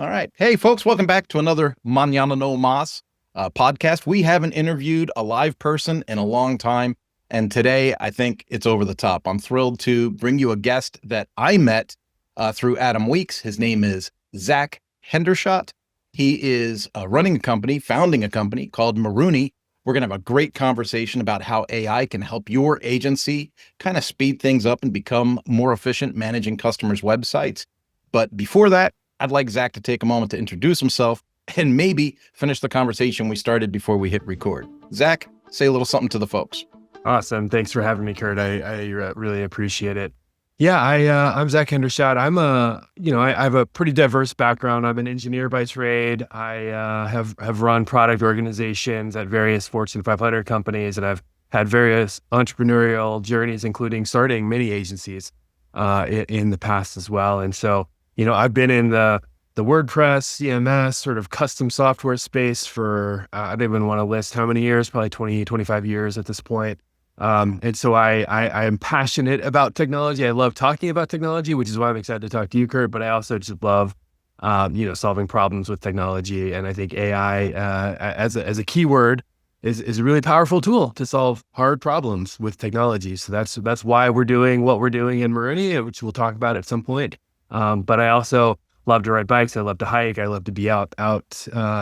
All right. Hey, folks, welcome back to another Mañana No Mas podcast. We haven't interviewed a live person in a long time. And today, I think it's over the top. I'm thrilled to bring you a guest that I met through Adam Weeks. His name is Zach Hendershot. He is founding a company called Miruni. We're going to have a great conversation about how AI can help your agency kind of speed things up and become more efficient managing customers' websites. But before that, I'd like Zach to take a moment to introduce himself and maybe finish the conversation we started before we hit record. Zach, say a little something to the folks. Awesome. Thanks for having me, Kurt. I really appreciate it. Yeah, I'm Zach Hendershot. I have a pretty diverse background. I'm an engineer by trade. I have run product organizations at various Fortune 500 companies, and I've had various entrepreneurial journeys, including starting many agencies in the past as well. And so, I've been in the WordPress, CMS, sort of custom software space for, I don't even want to list how many years, probably 20, 25 years at this point. And so I am passionate about technology. I love talking about technology, which is why I'm excited to talk to you, Kurt, but I also just love, solving problems with technology. And I think AI, as a keyword is a really powerful tool to solve hard problems with technology. So that's why we're doing what we're doing in Miruni, which we'll talk about at some point. But I also love to ride bikes. I love to hike. I love to be out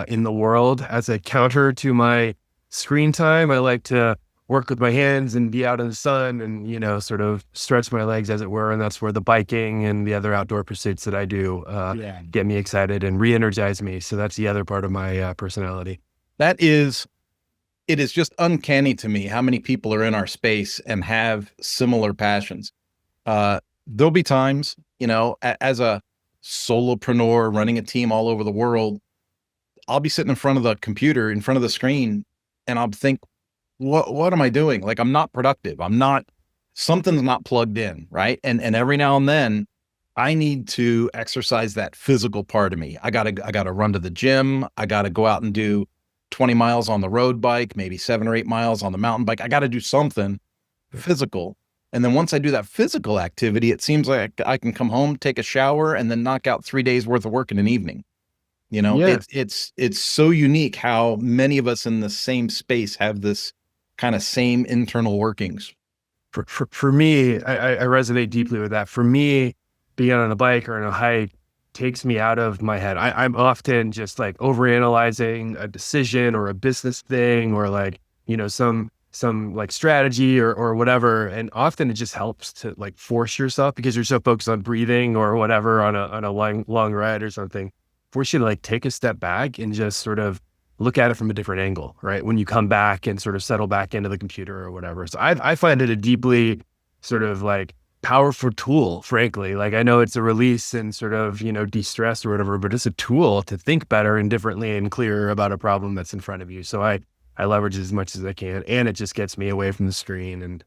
in the world. As a counter to my screen time, I like to work with my hands and be out in the sun and, sort of stretch my legs, as it were. And that's where the biking and the other outdoor pursuits that I do get me excited and re-energize me. So that's the other part of my personality. It is just uncanny to me how many people are in our space and have similar passions. There'll be times, as a solopreneur running a team all over the world, I'll be sitting in front of the computer, in front of the screen, and I'll think, what am I doing? Like, I'm not productive. Something's not plugged in, right? And every now and then I need to exercise that physical part of me. I gotta run to the gym. I gotta go out and do 20 miles on the road bike, maybe 7 or 8 miles on the mountain bike. I gotta do something physical. And then once I do that physical activity, it seems like I can come home, take a shower, and then knock out 3 days worth of work in an evening. It's so unique how many of us in the same space have this kind of same internal workings. For me, I resonate deeply with that. For me, being on a bike or on a hike takes me out of my head. I'm often just like overanalyzing a decision or a business thing or some like strategy or whatever. And often it just helps to like force yourself, because you're so focused on breathing or whatever on a long ride or something, force you to like take a step back and just sort of look at it from a different angle, right? When you come back and sort of settle back into the computer or whatever. So I find it a deeply sort of like powerful tool, frankly. Like, I know it's a release and sort of, de-stress or whatever, but it's a tool to think better and differently and clearer about a problem that's in front of you. So I leverage it as much as I can, and it just gets me away from the screen and,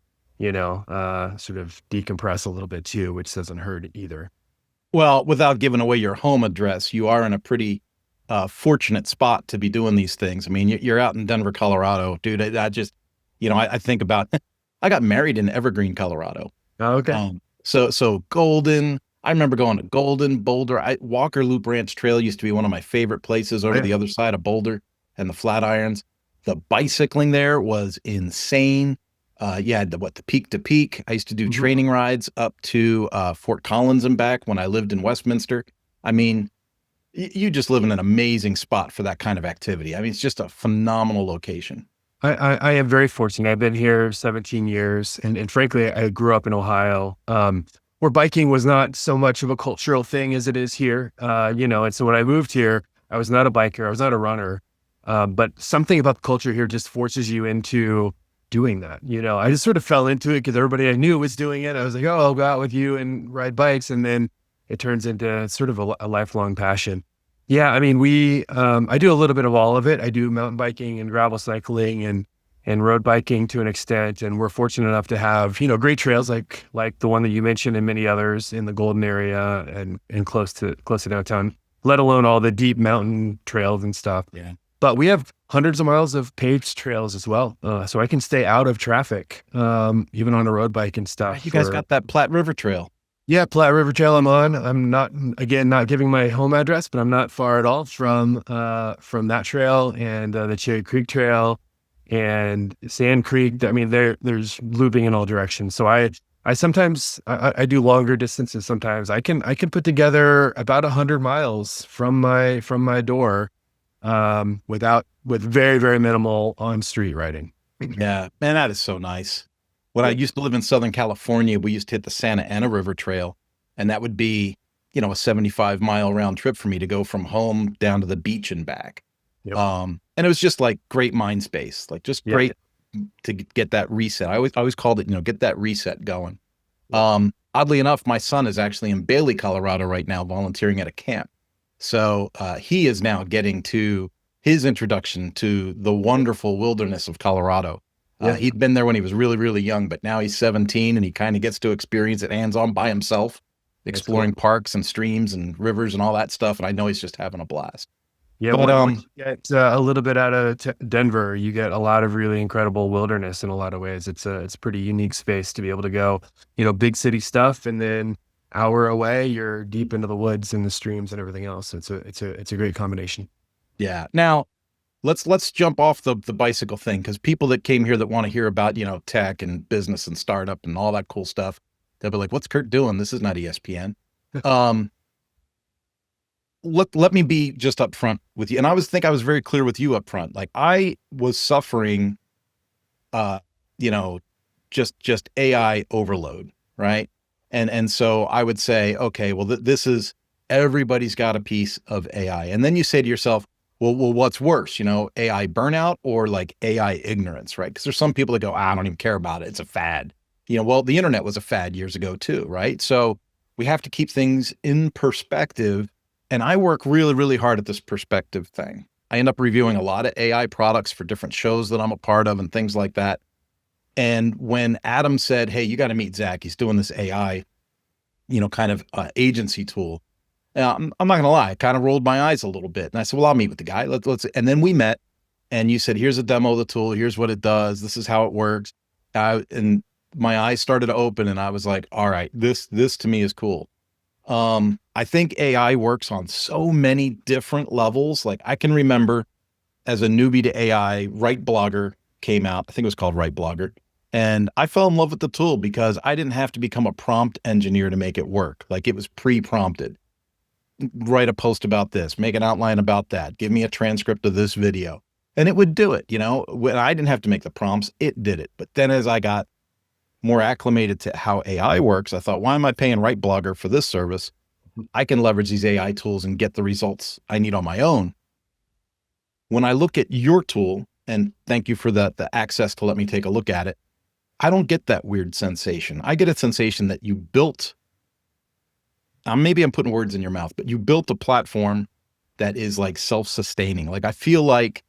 sort of decompress a little bit too, which doesn't hurt either. Well, without giving away your home address, you are in a pretty fortunate spot to be doing these things. I mean, you're out in Denver, Colorado, dude. I just, I think about, I got married in Evergreen, Colorado. Oh, okay. So Golden, I remember going to Golden, Boulder. Walker Loop Ranch Trail used to be one of my favorite places over the other side of Boulder and the Flatirons. The bicycling there was insane. The peak to peak. I used to do training rides up to Fort Collins and back when I lived in Westminster. I mean, you just live in an amazing spot for that kind of activity. I mean, it's just a phenomenal location. I am very fortunate. I've been here 17 years, and frankly, I grew up in Ohio, where biking was not so much of a cultural thing as it is here. And so when I moved here, I was not a biker, I was not a runner, but something about the culture here just forces you into doing that. I just sort of fell into it because everybody I knew was doing it. I was like, oh, I'll go out with you and ride bikes, and then it turns into sort of a lifelong passion. Yeah, I mean, I do a little bit of all of it. I do mountain biking and gravel cycling and road biking to an extent. And we're fortunate enough to have, great trails like the one that you mentioned and many others in the Golden area and close to downtown, let alone all the deep mountain trails and stuff. Yeah. But we have hundreds of miles of paved trails as well. So I can stay out of traffic, even on a road bike and stuff. You guys got that Platte River Trail. Yeah, Platte River Trail I'm on. I'm not, again, not giving my home address, but I'm not far at all from that trail and the Cherry Creek Trail and Sand Creek. I mean, there's looping in all directions. So I sometimes I do longer distances. Sometimes I can put together about 100 miles from my door with very, very minimal on street riding. Yeah, man, that is so nice. When I Yep. used to live in Southern California, we used to hit the Santa Ana River Trail, and that would be, a 75-mile round trip for me to go from home down to the beach and back. Yep. And it was just like great mind space, like just Yep. great to get that reset. I always called it, get that reset going. Yep. Oddly enough, my son is actually in Bailey, Colorado right now, volunteering at a camp. So he is now getting to his introduction to the wonderful wilderness of Colorado. Yeah. He'd been there when he was really, really young, but now he's 17 and he kind of gets to experience it hands-on by himself, That's cool. exploring parks and streams and rivers and all that stuff. And I know he's just having a blast. Yeah, But once you get a little bit out of Denver, you get a lot of really incredible wilderness in a lot of ways. It's a pretty unique space to be able to go, big city stuff, and then hour away, you're deep into the woods and the streams and everything else. It's a great combination. yeah, now let's jump off the bicycle thing because people that came here that want to hear about tech and business and startup and all that cool stuff, they'll be like, "What's Kurt doing? This is not ESPN." Um, let me be just upfront with you, and I was very clear with you upfront. Like I was suffering, uh, you know, just AI overload, right? And so I would say, okay, well, this is everybody's got a piece of AI, and then you say to yourself, well, what's worse, AI burnout or like AI ignorance, right? Because there's some people that go, I don't even care about it. It's a fad. Well, the internet was a fad years ago too, right? So we have to keep things in perspective. And I work really, really hard at this perspective thing. I end up reviewing a lot of AI products for different shows that I'm a part of and things like that. And when Adam said, hey, you got to meet Zach, he's doing this AI, kind of agency tool. I'm not going to lie, I kind of rolled my eyes a little bit. And I said, well, I'll meet with the guy. And then we met and you said, here's a demo of the tool. Here's what it does. This is how it works. And my eyes started to open and I was like, all right, this to me is cool. I think AI works on so many different levels. Like I can remember as a newbie to AI, Write Blogger came out. I think it was called Write Blogger. And I fell in love with the tool because I didn't have to become a prompt engineer to make it work. Like it was pre-prompted. Write a post about this, make an outline about that, give me a transcript of this video. And it would do it, when I didn't have to make the prompts, it did it. But then as I got more acclimated to how AI works, I thought, why am I paying Write Blogger for this service? I can leverage these AI tools and get the results I need on my own. When I look at your tool, and thank you for the access to let me take a look at it, I don't get that weird sensation. I get a sensation that you built, maybe I'm putting words in your mouth, but you built a platform that is like self-sustaining. Like I feel like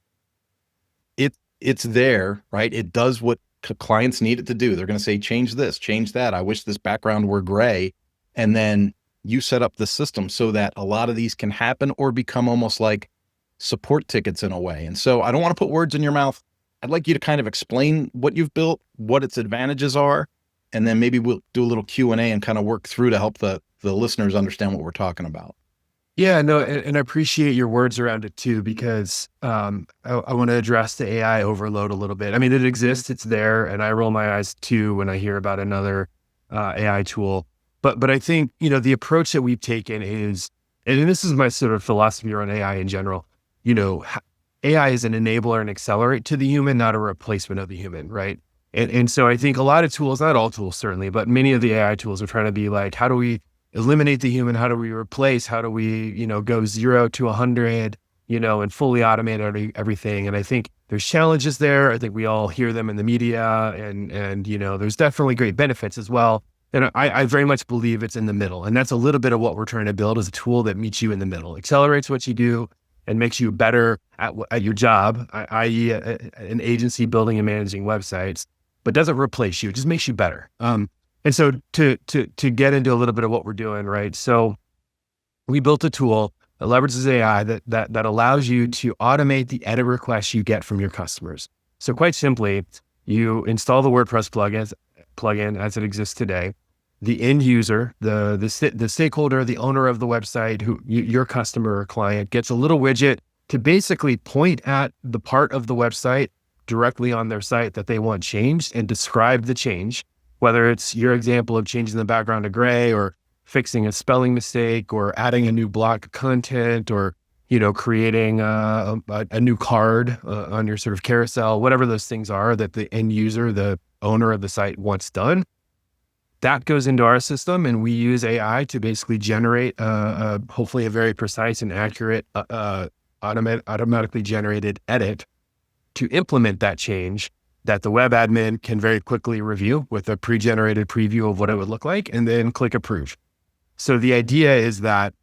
it's there, right? It does what clients need it to do. They're going to say, change this, change that. I wish this background were gray. And then you set up the system so that a lot of these can happen or become almost like support tickets in a way. And so I don't want to put words in your mouth. I'd like you to kind of explain what you've built, what its advantages are, and then maybe we'll do a little Q&A and kind of work through to help the listeners understand what we're talking about. Yeah, no, and I appreciate your words around it too, because I want to address the AI overload a little bit. I mean, it exists, it's there, and I roll my eyes too when I hear about another AI tool. But I think, the approach that we've taken is, and this is my sort of philosophy around AI in general, AI is an enabler and accelerate to the human, not a replacement of the human, right? And so I think a lot of tools, not all tools certainly, but many of the AI tools are trying to be like, how do we eliminate the human? How do we replace? How do we, go 0 to 100, and fully automate everything? And I think there's challenges there. I think we all hear them in the media and there's definitely great benefits as well. And I very much believe it's in the middle. And that's a little bit of what we're trying to build, is a tool that meets you in the middle, accelerates what you do and makes you better at your job, i.e. an agency building and managing websites, but doesn't replace you. It just makes you better. And so to get into a little bit of what we're doing, right? So we built a tool that leverages AI that allows you to automate the edit requests you get from your customers. So quite simply, you install the WordPress plugin as it exists today. the end user, the stakeholder, the owner of the website, your customer or client, gets a little widget to basically point at the part of the website directly on their site that they want changed and describe the change, whether it's your example of changing the background to gray or fixing a spelling mistake or adding a new block of content or, creating a new card on your sort of carousel, whatever those things are that the end user, the owner of the site wants done. That goes into our system, and we use AI to basically generate hopefully a very precise and accurate automatically generated edit to implement that change that the web admin can very quickly review with a pre-generated preview of what it would look like and then click approve. So the idea is that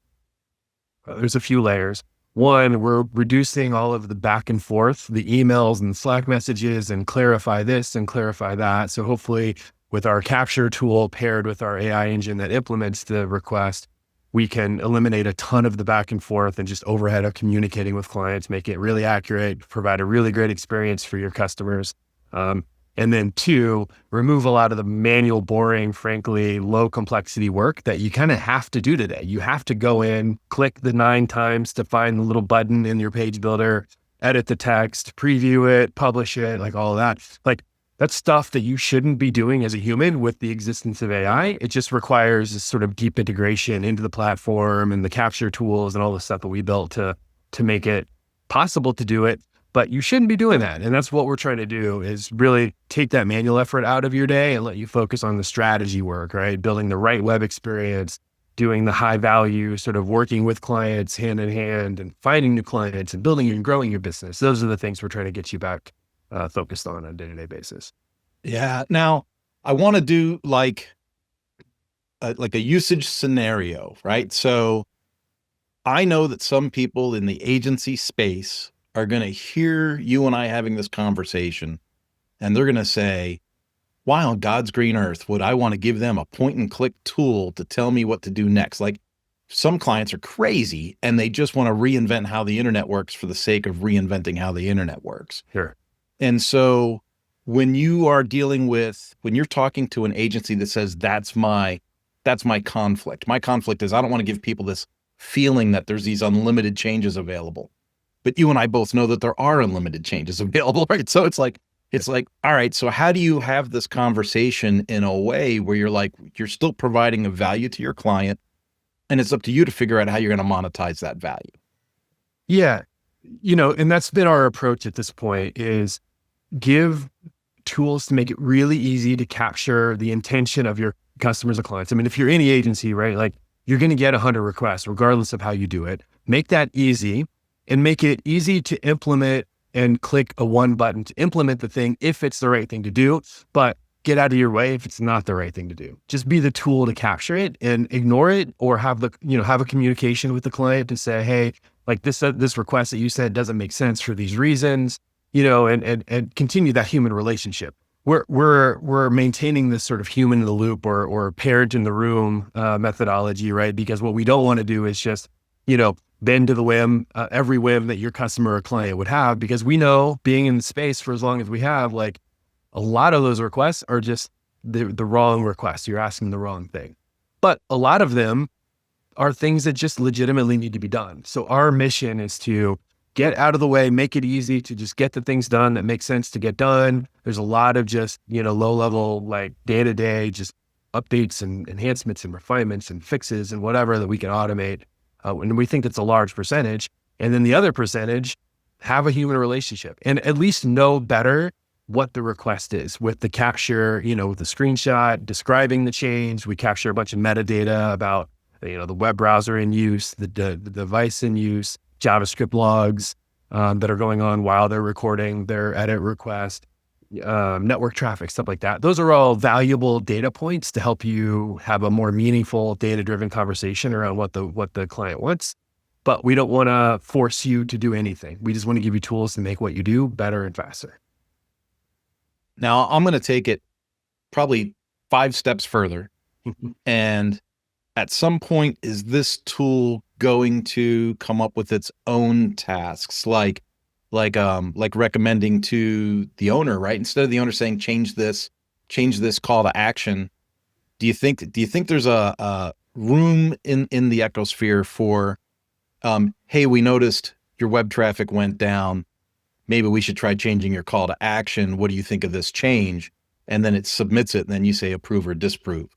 there's a few layers. One, we're reducing all of the back and forth, the emails and Slack messages and clarify this and clarify that. So hopefully with our capture tool paired with our AI engine that implements the request, we can eliminate a ton of the back and forth and just overhead of communicating with clients, make it really accurate, provide a really great experience for your customers. And then two, remove a lot of the manual, boring, frankly, low complexity work that you kind of have to do today. You have to go in, click the 9 times to find the little button in your page builder, edit the text, preview it, publish it, like all of that. Like that's stuff that you shouldn't be doing as a human with the existence of AI. It just requires this sort of deep integration into the platform and the capture tools and all the stuff that we built to make it possible to do it. But you shouldn't be doing that. And that's what we're trying to do, is really take that manual effort out of your day and let you focus on the strategy work, right? Building the right web experience, doing the high value, sort of working with clients hand in hand and finding new clients and building and growing your business. Those are the things we're trying to get you back focused on a day-to-day basis. Yeah. Now I want to do like a usage scenario, right? So I know that some people in the agency space are going to hear you and I having this conversation, and they're going to say, why on God's green earth would I want to give them a point and click tool to tell me what to do next? Like, some clients are crazy and they just want to reinvent how the internet works for the sake of reinventing how the internet works. Sure. And so when you're talking to an agency that says, that's my conflict. My conflict is I don't want to give people this feeling that there's these unlimited changes available. But you and I both know that there are unlimited changes available, right? So it's like, all right, so how do you have this conversation in a way where you're still providing a value to your client, and it's up to you to figure out how you're going to monetize that value? Yeah. And that's been our approach at this point, is give tools to make it really easy to capture the intention of your customers or clients. I mean, if you're any agency, right, like you're going to get 100 requests regardless of how you do it. Make that easy. And make it easy to implement and click a one button to implement the thing if it's the right thing to do, but get out of your way if it's not the right thing to do. Just be the tool to capture it and ignore it, or have a communication with the client to say, hey, like this request that you said doesn't make sense for these reasons, and continue that human relationship. We're maintaining this sort of human in the loop or parent in the room methodology, right? Because what we don't want to do is just, bend to the whim, every whim that your customer or client would have, because we know, being in the space for as long as we have, like a lot of those requests are just the wrong requests. You're asking the wrong thing. But a lot of them are things that just legitimately need to be done. So our mission is to get out of the way, make it easy to just get the things done that make sense to get done. There's a lot of just, low level, like day-to-day, just updates and enhancements and refinements and fixes and whatever that we can automate. And we think it's a large percentage. And then the other percentage, have a human relationship and at least know better what the request is with the capture, with the screenshot describing the change. We capture a bunch of metadata about, the web browser in use, the device in use, JavaScript logs that are going on while they're recording their edit request, network traffic, stuff like that. Those are all valuable data points to help you have a more meaningful, data-driven conversation around what the client wants. But we don't want to force you to do anything. We just want to give you tools to make what you do better and faster. Now, I'm going to take it probably 5 steps further. And at some point, is this tool going to come up with its own tasks, like recommending to the owner, right? Instead of the owner saying, change this call to action, Do you think there's a room in the ecosphere for, hey, we noticed your web traffic went down. Maybe we should try changing your call to action. What do you think of this change? And then it submits it, and then you say approve or disapprove.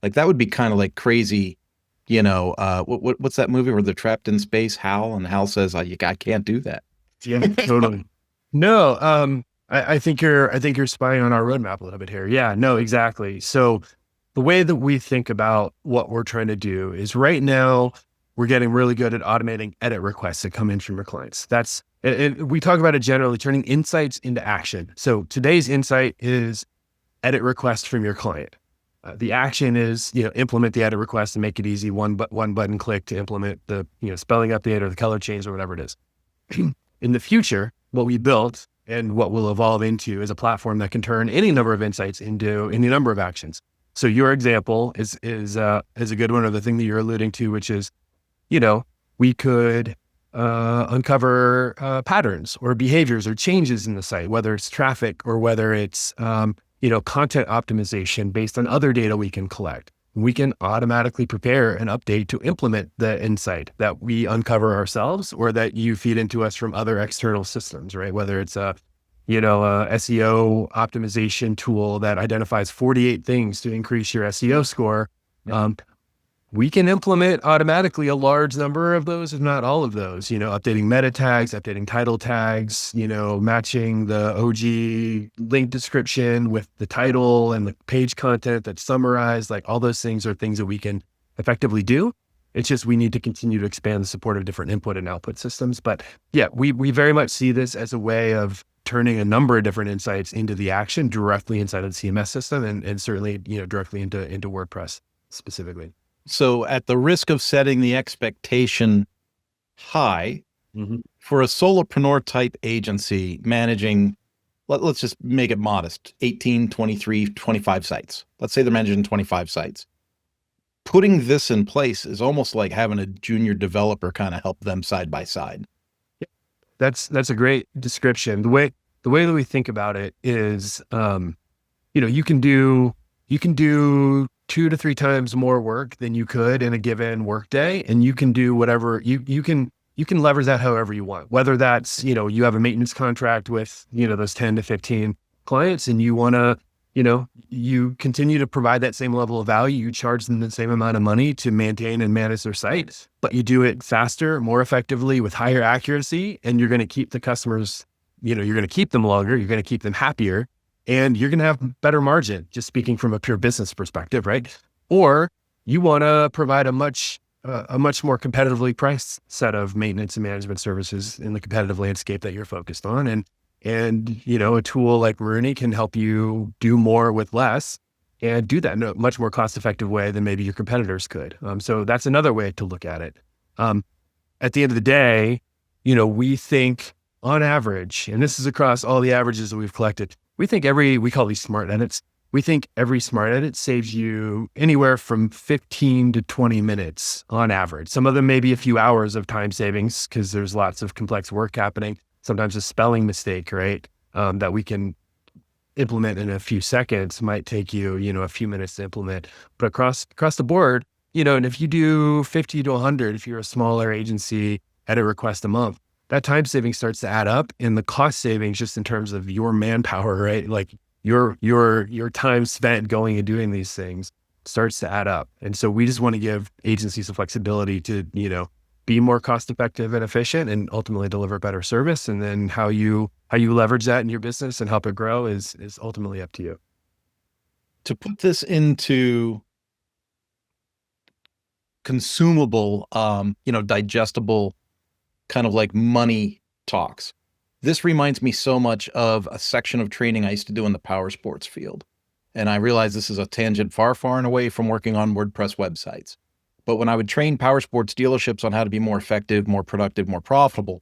Like that would be kind of like crazy, what's that movie where they're trapped in space, Hal, and Hal says, I can't do that. Yeah, totally. No, I think you're spying on our roadmap a little bit here. Yeah, no, exactly. So the way that we think about what we're trying to do is right now we're getting really good at automating edit requests that come in from your clients. We talk about it generally, turning insights into action. So today's insight is edit request from your client. The action is, implement the edit request and make it easy. One button click to implement the, spelling update or the color change or whatever it is. In the future, what we built and what we'll evolve into is a platform that can turn any number of insights into any number of actions. So your example is a good one, or the thing that you're alluding to, which is, we could uncover patterns or behaviors or changes in the site, whether it's traffic or whether it's content optimization based on other data we can collect. We can automatically prepare an update to implement the insight that we uncover ourselves or that you feed into us from other external systems, right? Whether it's a SEO optimization tool that identifies 48 things to increase your SEO score. We can implement automatically a large number of those, if not all of those, updating meta tags, updating title tags, matching the OG link description with the title and the page content that's summarized. Like all those things are things that we can effectively do. It's just, we need to continue to expand the support of different input and output systems. But yeah, we very much see this as a way of turning a number of different insights into the action directly inside of the CMS system and certainly, directly into WordPress specifically. So at the risk of setting the expectation high, for a solopreneur type agency managing, let's just make it modest, 18, 23, 25 sites. Let's say they're managing 25 sites. Putting this in place is almost like having a junior developer kind of help them side by side. That's a great description. The way that we think about it is, you can do 2 to 3 times more work than you could in a given workday, and you can do whatever you can leverage that however you want. Whether that's you have a maintenance contract with those 10 to 15 clients, and you want to you continue to provide that same level of value. You charge them the same amount of money to maintain and manage their site, but you do it faster, more effectively, with higher accuracy, and you're going to keep the customers. You're going to keep them longer. You're going to keep them happier. And you're going to have better margin, just speaking from a pure business perspective, right? Or you want to provide a much more competitively priced set of maintenance and management services in the competitive landscape that you're focused on. And a tool like Miruni can help you do more with less and do that in a much more cost-effective way than maybe your competitors could. So that's another way to look at it. At the end of the day, we think on average, and this is across all the averages that we've collected, we think we call these smart edits. We think every smart edit saves you anywhere from 15 to 20 minutes on average. Some of them may be a few hours of time savings because there's lots of complex work happening. Sometimes a spelling mistake, right? That we can implement in a few seconds might take you, a few minutes to implement. But across the board, and if you do 50 to 100, if you're a smaller agency, edit request a month, that time saving starts to add up, and the cost savings just in terms of your manpower, right? Like your time spent going and doing these things starts to add up. And so we just want to give agencies the flexibility to, be more cost effective and efficient and ultimately deliver better service. And then how you leverage that in your business and help it grow is ultimately up to you. To put this into consumable, digestible kind of like money talks. This reminds me so much of a section of training I used to do in the power sports field. And I realize this is a tangent far, far and away from working on WordPress websites. But when I would train power sports dealerships on how to be more effective, more productive, more profitable,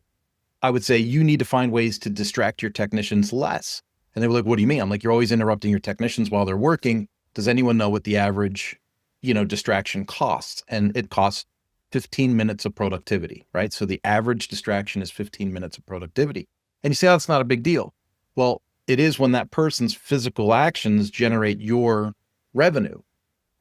I would say, you need to find ways to distract your technicians less. And they were like, what do you mean? I'm like, you're always interrupting your technicians while they're working. Does anyone know what the average, distraction costs? And it costs 15 minutes of productivity, right? So the average distraction is 15 minutes of productivity. And you say, oh, that's not a big deal. Well, it is when that person's physical actions generate your revenue.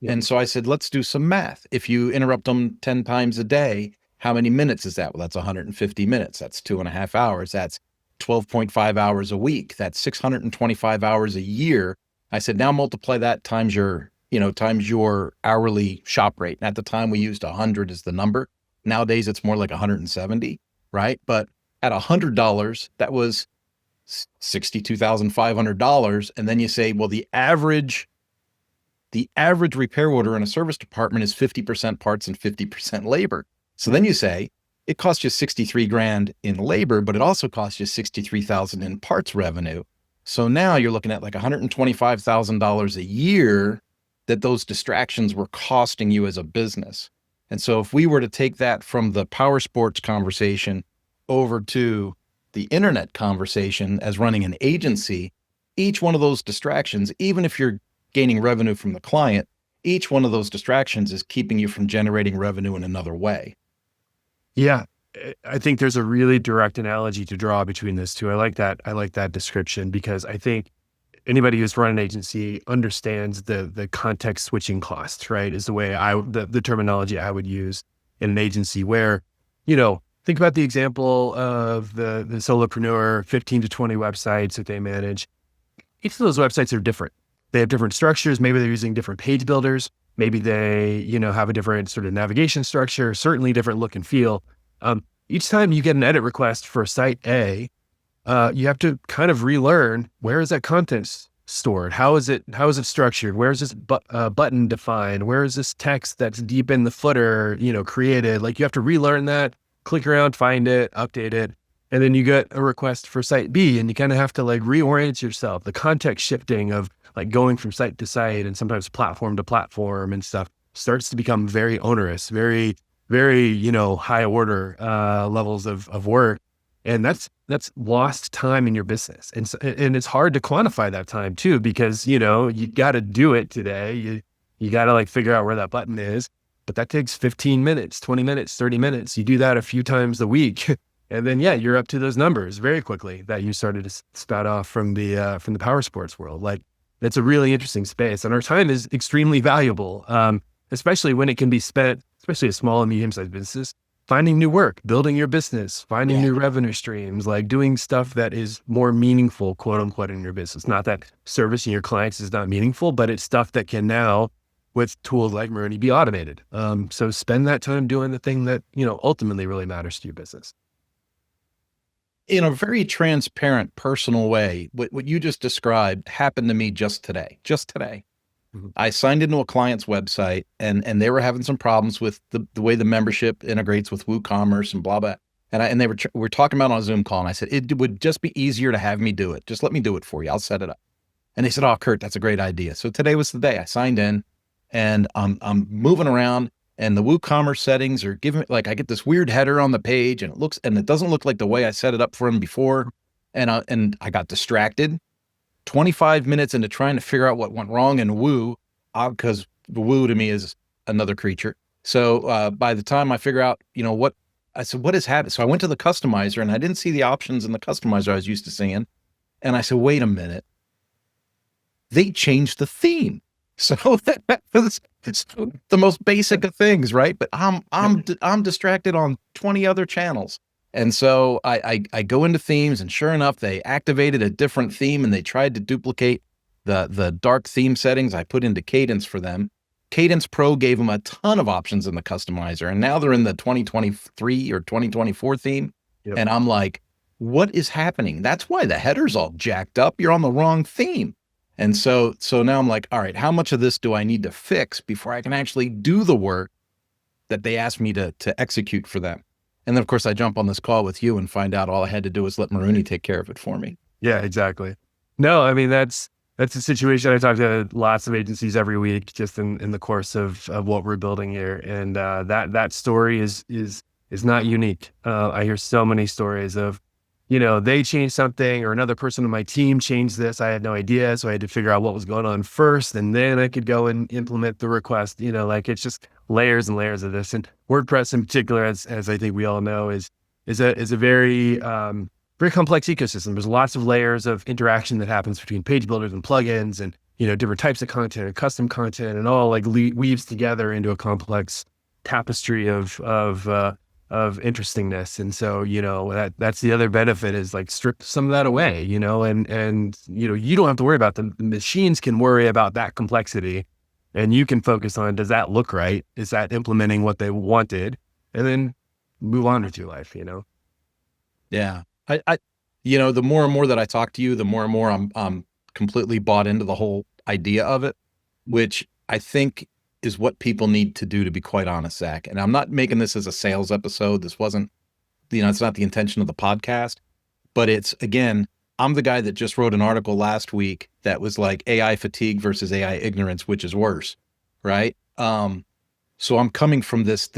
Yeah. And so I said, let's do some math. If you interrupt them 10 times a day, how many minutes is that? Well, that's 150 minutes. That's 2.5 hours. That's 12.5 hours a week. That's 625 hours a year. I said, now multiply that times your hourly shop rate. And at the time we used 100 as the number. Nowadays it's more like 170, right? But at $100, that was $62,500. And then you say, well, the average repair order in a service department is 50% parts and 50% labor. So then you say it costs you 63 grand in labor, but it also costs you 63,000 in parts revenue. So now you're looking at like $125,000 a year that those distractions were costing you as a business. And so if we were to take that from the power sports conversation over to the internet conversation as running an agency, each one of those distractions, even if you're gaining revenue from the client, each one of those distractions is keeping you from generating revenue in another way. Yeah. I think there's a really direct analogy to draw between those two. I like that. I like that description because I think anybody who's run an agency understands the context switching costs, right? Is the way the terminology I would use in an agency where, think about the example of the solopreneur, 15 to 20 websites that they manage. Each of those websites are different. They have different structures. Maybe they're using different page builders. Maybe they, have a different sort of navigation structure, certainly different look and feel. Each time you get an edit request for site A, you have to kind of relearn, where is that content stored? How is it structured? Where is this button defined? Where is this text that's deep in the footer, created? Like you have to relearn that, click around, find it, update it. And then you get a request for site B and you kind of have to like reorient yourself. The context shifting of like going from site to site and sometimes platform to platform and stuff starts to become very onerous, very, very, high order levels of work. And that's lost time in your business. And it's hard to quantify that time too, because, you got to do it today. You got to like figure out where that button is, but that takes 15 minutes, 20 minutes, 30 minutes. You do that a few times a week. And then, you're up to those numbers very quickly that you started to spout off from the power sports world. Like that's a really interesting space. And our time is extremely valuable, especially when it can be spent, especially a small and medium-sized businesses, finding new work, building your business, finding new revenue streams, like doing stuff that is more meaningful, quote unquote, in your business. Not that servicing your clients is not meaningful, but it's stuff that can now, with tools like Miruni, be automated. So spend that time doing the thing that, ultimately really matters to your business. In a very transparent, personal way, what you just described happened to me just today. Mm-hmm. I signed into a client's website and they were having some problems with the way the membership integrates with WooCommerce and blah, blah. And they were talking about it on a Zoom call. And I said, it would just be easier to have me do it. Just let me do it for you. I'll set it up. And they said, oh, Kurt, that's a great idea. So today was the day I signed in and I'm moving around. And the WooCommerce settings are giving I get this weird header on the page and it doesn't look like the way I set it up for him before. And I got distracted 25 minutes into trying to figure out what went wrong in Woo, because Woo to me is another creature. So by the time I figure out, what has happened? So I went to the customizer and I didn't see the options in the customizer I was used to seeing. And I said, wait a minute, they changed the theme. So it's the most basic of things, right? But I'm distracted on 20 other channels. And so I go into themes and sure enough, they activated a different theme and they tried to duplicate the dark theme settings I put into Cadence for them. Cadence Pro gave them a ton of options in the customizer. And now they're in the 2023 or 2024 theme. Yep. And I'm like, what is happening? That's why the header's all jacked up. You're on the wrong theme. And so now I'm like, all right, how much of this do I need to fix before I can actually do the work that they asked me to execute for them? And then of course I jump on this call with you and find out all I had to do was let Miruni take care of it for me. Yeah, exactly. No, I mean, that's a situation. I talk to lots of agencies every week, just in the course of what we're building here. And that story is not unique. I hear so many stories of, they changed something or another person on my team changed this. I had no idea. So I had to figure out what was going on first. And then I could go and implement the request, it's just layers and layers of this. And WordPress in particular, as I think we all know, is a very, very complex ecosystem. There's lots of layers of interaction that happens between page builders and plugins. And, different types of content and custom content and all like weaves together into a complex tapestry of interestingness. And so, that's the other benefit is like strip some of that away, and you don't have to worry about them. The machines can worry about that complexity, and you can focus on, does that look right? Is that implementing what they wanted? And then move on with your life, Yeah. The more and more that I talk to you, the more and more I'm completely bought into the whole idea of it, which I think is what people need to do, to be quite honest, Zach. And I'm not making this as a sales episode. This wasn't, it's not the intention of the podcast, but it's, again, I'm the guy that just wrote an article last week that was like AI fatigue versus AI ignorance, which is worse. Right. So I'm coming from this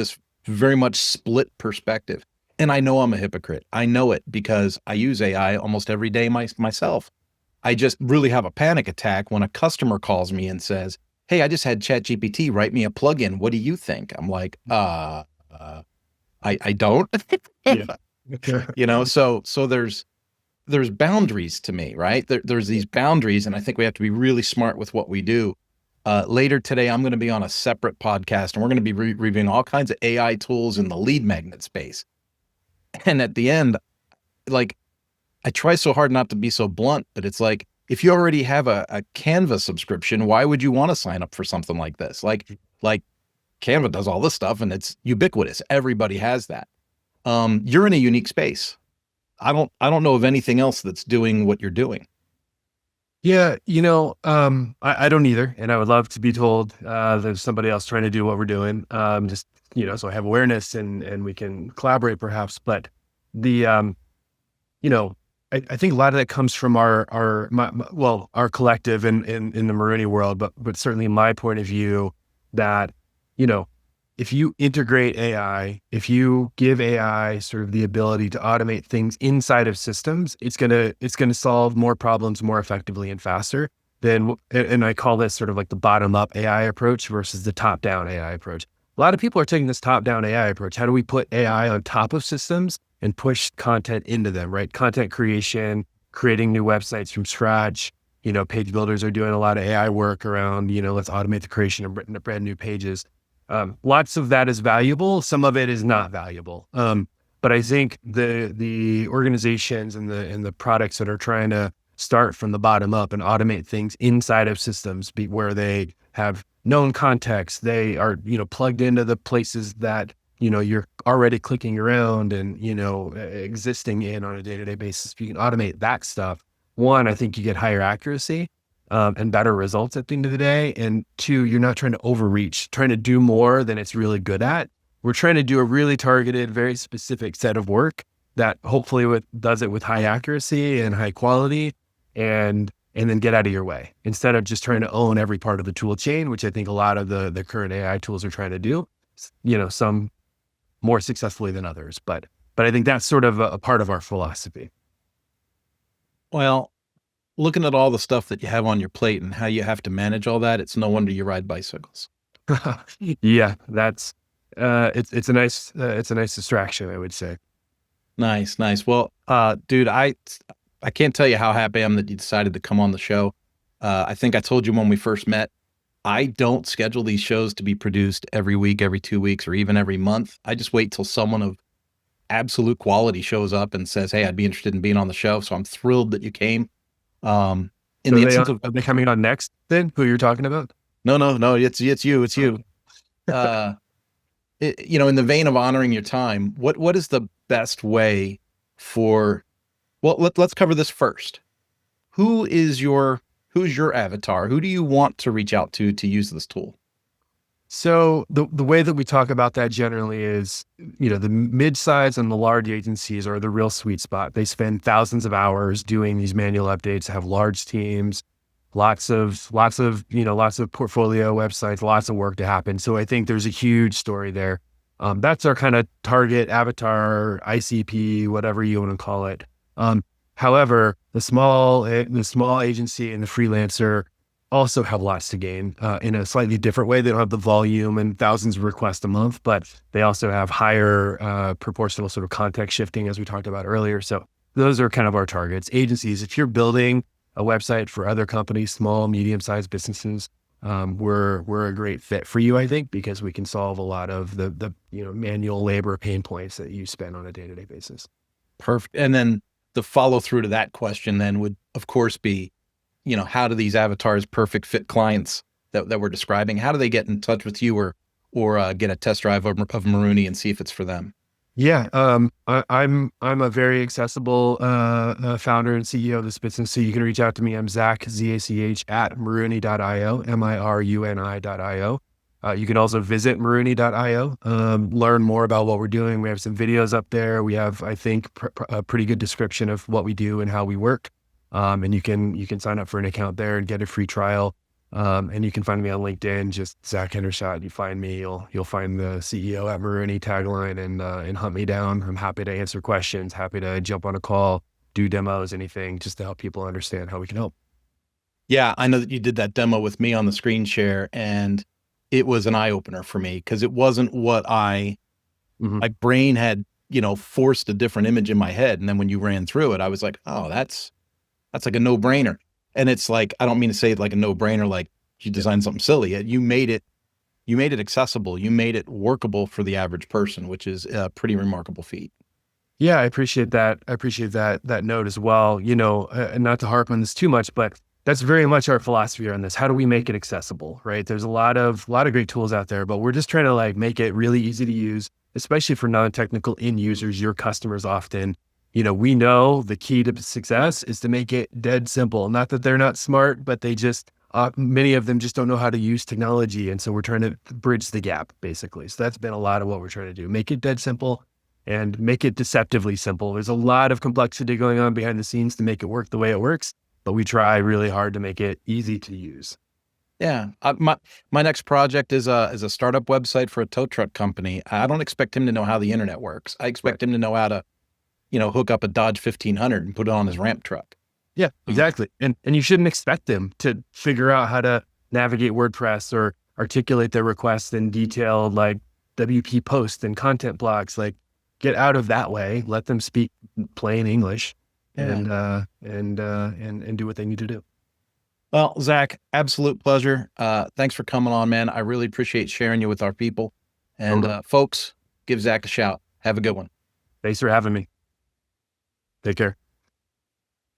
very much split perspective. And I know I'm a hypocrite. I know it because I use AI almost every day myself. I just really have a panic attack when a customer calls me and says, "Hey, I just had ChatGPT write me a plugin. What do you think?" I'm like, I don't. Yeah. So there's boundaries to me, right? There's these boundaries, and I think we have to be really smart with what we do. Later today, I'm going to be on a separate podcast, and we're going to be reviewing all kinds of AI tools in the lead magnet space. And at the end, like, I try so hard not to be so blunt, but it's like, if you already have a Canva subscription, why would you want to sign up for something like this? Like Canva does all this stuff and it's ubiquitous. Everybody has that. You're in a unique space. I don't know of anything else that's doing what you're doing. Yeah, I don't either, and I would love to be told there's somebody else trying to do what we're doing. Just so I have awareness and we can collaborate perhaps. But the I think a lot of that comes from our collective in the Miruni world, but certainly my point of view that if you integrate AI, if you give AI sort of the ability to automate things inside of systems, it's gonna solve more problems more effectively and faster than. And I call this sort of like the bottom up AI approach versus the top down AI approach. A lot of people are taking this top down AI approach. How do we put AI on top of systems and push content into them? Right, content creation, creating new websites from scratch. Page builders are doing a lot of AI work around. Let's automate the creation of brand new pages. Lots of that is valuable. Some of it is not valuable. But I think the organizations and the products that are trying to start from the bottom up and automate things inside of systems where they have known context, they are, plugged into the places that, you're already clicking around and, existing in on a day-to-day basis. If you can automate that stuff, one, I think you get higher accuracy. And better results at the end of the day. And two, you're not trying to overreach, trying to do more than it's really good at. We're trying to do a really targeted, very specific set of work that hopefully does it with high accuracy and high quality and then get out of your way instead of just trying to own every part of the tool chain, which I think a lot of the current AI tools are trying to do, some more successfully than others. But I think that's sort of a part of our philosophy. Well, looking at all the stuff that you have on your plate and how you have to manage all that, it's no wonder you ride bicycles. Yeah, that's it's a nice distraction, I would say. Nice. Well, dude, I can't tell you how happy I am that you decided to come on the show. I think I told you when we first met, I don't schedule these shows to be produced every week, every 2 weeks, or even every month. I just wait till someone of absolute quality shows up and says, "Hey, I'd be interested in being on the show." So I'm thrilled that you came. Are they coming on next then? Who you're talking about? No, it's you. In the vein of honoring your time, what is the best way let's cover this first. Who's your avatar? Who do you want to reach out to use this tool? So the way that we talk about that generally is, the mid-size and the large agencies are the real sweet spot. They spend thousands of hours doing these manual updates, have large teams, lots of portfolio websites, lots of work to happen. So I think there's a huge story there. That's our kind of target avatar, ICP, whatever you want to call it. However, the small agency and the freelancer also have lots to gain in a slightly different way. They don't have the volume and thousands of requests a month, but they also have higher proportional sort of context shifting, as we talked about earlier. So those are kind of our targets. Agencies, if you're building a website for other companies, small, medium-sized businesses, we're a great fit for you, I think, because we can solve a lot of the manual labor pain points that you spend on a day-to-day basis. Perfect. And then the follow through to that question then would, of course, be, how do these avatars perfect fit clients that we're describing? How do they get in touch with you or get a test drive of Miruni and see if it's for them? Yeah, I'm a very accessible founder and CEO of this business, so you can reach out to me. I'm Zach, Z-A-C-H, at Miruni.io, Miruni.io. You can also visit Miruni.io, learn more about what we're doing. We have some videos up there. We have, I think, a pretty good description of what we do and how we work. And you can sign up for an account there and get a free trial. And you can find me on LinkedIn, just Zach Hendershot. You find me, you'll find the CEO at Miruni tagline and hunt me down. I'm happy to answer questions, happy to jump on a call, do demos, anything, just to help people understand how we can help. Yeah, I know that you did that demo with me on the screen share, and it was an eye opener for me because it wasn't what my brain had, forced a different image in my head. And then when you ran through it, I was like, oh, that's like a no brainer. And it's like, I don't mean to say it like a no brainer, like you designed something silly. You made it accessible. You made it workable for the average person, which is a pretty remarkable feat. Yeah, I appreciate that. I appreciate that note as well. And not to harp on this too much, but that's very much our philosophy on this. How do we make it accessible, right? There's a lot of great tools out there, but we're just trying to make it really easy to use, especially for non-technical end users, your customers often. We know the key to success is to make it dead simple. Not that they're not smart, but they just, many of them just don't know how to use technology. And so we're trying to bridge the gap, basically. So that's been a lot of what we're trying to do. Make it dead simple and make it deceptively simple. There's a lot of complexity going on behind the scenes to make it work the way it works, but we try really hard to make it easy to use. Yeah. My next project is a startup website for a tow truck company. I don't expect him to know how the internet works. I expect him to know how to hook up a Dodge 1500 and put it on his ramp truck. Yeah, exactly. And you shouldn't expect them to figure out how to navigate WordPress or articulate their requests in detail, like WP posts and content blocks. Get out of that way. Let them speak plain English and do what they need to do. Well, Zach, absolute pleasure. Thanks for coming on, man. I really appreciate sharing you with our people. And folks, give Zach a shout. Have a good one. Thanks for having me. Take care.